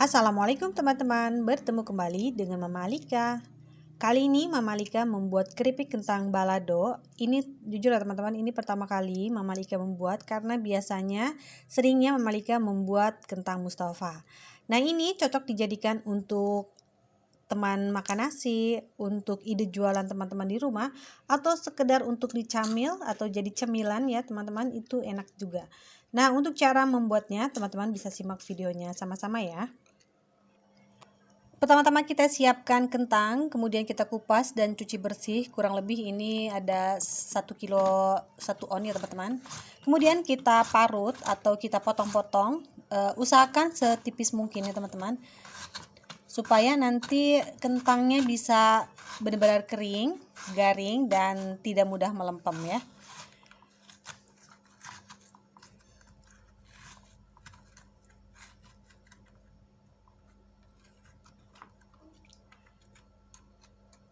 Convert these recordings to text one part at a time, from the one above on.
Assalamualaikum teman-teman, bertemu kembali dengan Mama Alika. Kali ini Mama Alika membuat keripik kentang balado. Ini jujur ya teman-teman, ini pertama kali Mama Alika membuat karena biasanya seringnya Mama Alika membuat kentang Mustafa. Nah, ini cocok dijadikan untuk teman makan nasi, untuk ide jualan teman-teman di rumah, atau sekedar untuk dicamil atau jadi cemilan ya teman-teman, itu enak juga. Nah, untuk cara membuatnya teman-teman bisa simak videonya sama-sama ya. Pertama-tama kita siapkan kentang, kemudian kita kupas dan cuci bersih. Kurang lebih ini ada 1 kilo 1 on ya teman-teman. Kemudian kita parut atau kita potong-potong. Usahakan setipis mungkin ya teman-teman, supaya nanti kentangnya bisa benar-benar kering, garing, dan tidak mudah melempem ya.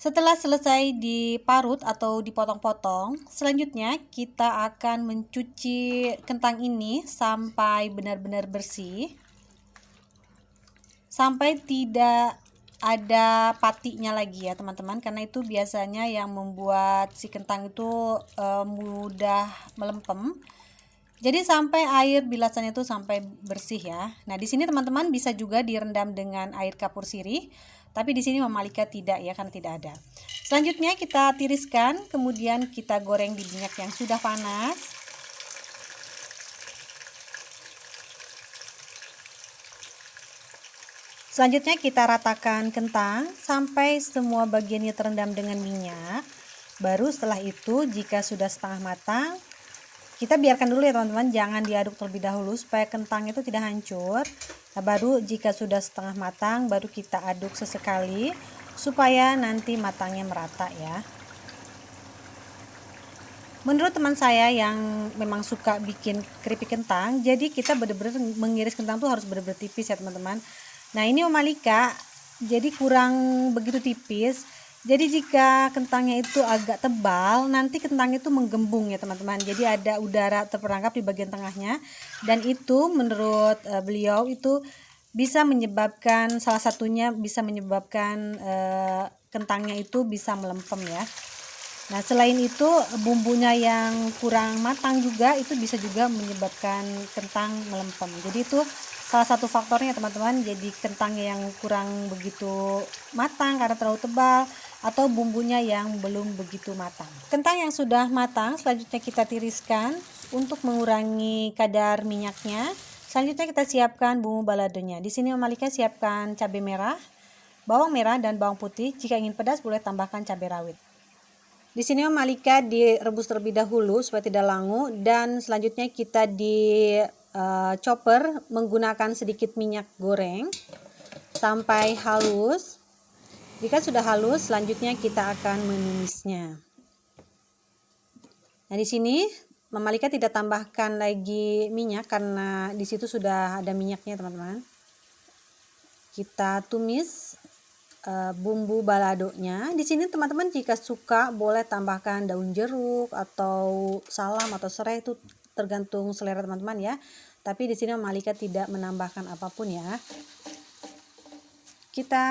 Setelah selesai diparut atau dipotong-potong, selanjutnya kita akan mencuci kentang ini sampai benar-benar bersih, sampai tidak ada patinya lagi ya teman-teman, karena itu biasanya yang membuat si kentang itu mudah melempem. Jadi sampai air bilasannya itu sampai bersih ya. Nah, di sini teman-teman bisa juga direndam dengan air kapur sirih, tapi di sini Mama Alika tidak ya, karena tidak ada. Selanjutnya kita tiriskan, kemudian kita goreng di minyak yang sudah panas. Selanjutnya kita ratakan kentang sampai semua bagiannya terendam dengan minyak. Baru setelah itu jika sudah setengah matang, kita biarkan dulu ya teman-teman, jangan diaduk terlebih dahulu supaya kentang itu tidak hancur. Nah, baru jika sudah setengah matang, baru kita aduk sesekali supaya nanti matangnya merata ya. Menurut teman saya yang memang suka bikin keripik kentang, jadi kita benar-benar mengiris kentang tuh harus benar-benar tipis ya teman-teman. Nah, ini Om Alika jadi kurang begitu tipis. Jadi jika kentangnya itu agak tebal, nanti kentangnya itu menggembung ya teman-teman. Jadi ada udara terperangkap di bagian tengahnya, dan itu menurut beliau itu bisa menyebabkan, salah satunya bisa menyebabkan kentangnya itu bisa melempem ya. Nah, selain itu bumbunya yang kurang matang juga itu bisa juga menyebabkan kentang melempem. Jadi itu salah satu faktornya teman-teman. Jadi kentangnya yang kurang begitu matang karena terlalu tebal, atau bumbunya yang belum begitu matang. Kentang yang sudah matang selanjutnya kita tiriskan untuk mengurangi kadar minyaknya. Selanjutnya kita siapkan bumbu baladonya. Di sini Mama Alika siapkan cabai merah, bawang merah, dan bawang putih. Jika ingin pedas boleh tambahkan cabai rawit. Di sini Mama Alika direbus terlebih dahulu supaya tidak langu, dan selanjutnya kita di chopper menggunakan sedikit minyak goreng sampai halus. Jika sudah halus, selanjutnya kita akan menumisnya. Nah, di sini Mama Alika tidak tambahkan lagi minyak karena di situ sudah ada minyaknya, teman-teman. Kita tumis bumbu baladonya. Di sini teman-teman jika suka boleh tambahkan daun jeruk atau salam atau serai, itu tergantung selera teman-teman ya. Tapi di sini Mama Alika tidak menambahkan apapun ya. Kita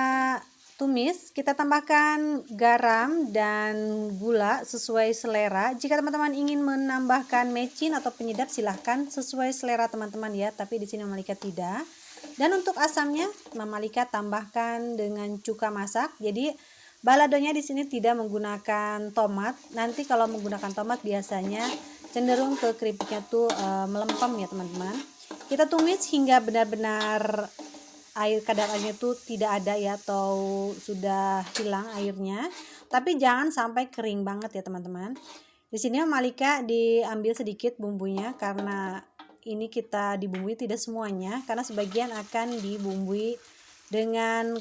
tumis, kita tambahkan garam dan gula sesuai selera. Jika teman-teman ingin menambahkan mecin atau penyedap silahkan sesuai selera teman-teman ya, tapi di sini Mama Alika tidak. Dan untuk asamnya Mama Alika tambahkan dengan cuka masak. Jadi baladonya di sini tidak menggunakan tomat. Nanti kalau menggunakan tomat biasanya cenderung ke keripiknya tuh melempem ya teman-teman. Kita tumis hingga benar-benar kadar airnya itu tidak ada ya, atau sudah hilang airnya. Tapi jangan sampai kering banget ya teman-teman. Di sini Mama Alika diambil sedikit bumbunya karena ini kita dibumbui tidak semuanya, karena sebagian akan dibumbui dengan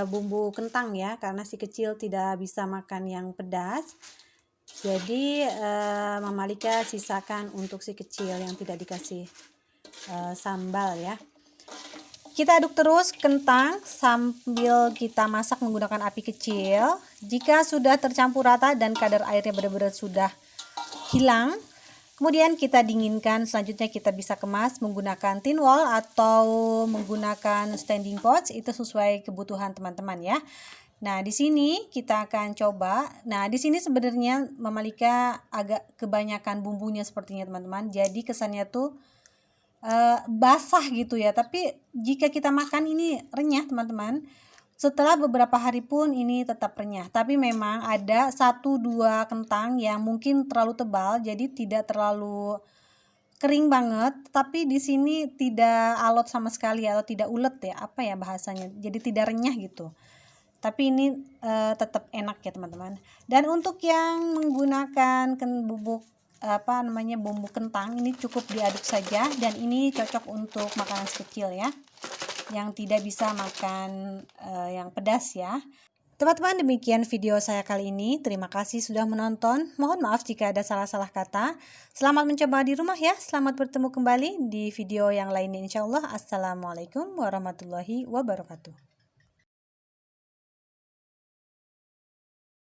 bumbu kentang ya, karena si kecil tidak bisa makan yang pedas. Jadi Mama Alika sisakan untuk si kecil yang tidak dikasih sambal ya. Kita aduk terus kentang sambil kita masak menggunakan api kecil. Jika sudah tercampur rata dan kadar airnya benar-benar sudah hilang, Kemudian kita dinginkan, selanjutnya kita bisa kemas menggunakan tin wall atau menggunakan standing pots, itu sesuai kebutuhan teman-teman ya. Nah, di sini kita akan coba. Nah, di sini sebenarnya Mama Lika agak kebanyakan bumbunya sepertinya teman-teman. Jadi kesannya tuh basah gitu ya. Tapi jika kita makan ini renyah teman-teman. Setelah beberapa hari pun ini tetap renyah, tapi memang ada 1-2 kentang yang mungkin terlalu tebal, jadi tidak terlalu kering banget, tapi di sini tidak alot sama sekali atau tidak ulet ya, apa ya bahasanya, jadi tidak renyah gitu. Tapi ini tetap enak ya teman-teman. Dan untuk yang menggunakan bubuk bumbu kentang, ini cukup diaduk saja, dan ini cocok untuk makanan kecil ya, yang tidak bisa makan yang pedas ya. Teman-teman, demikian video saya kali ini. Terima kasih sudah menonton. Mohon maaf jika ada salah-salah kata. Selamat mencoba di rumah ya. Selamat bertemu kembali di video yang lainnya insya Allah. Assalamualaikum warahmatullahi wabarakatuh.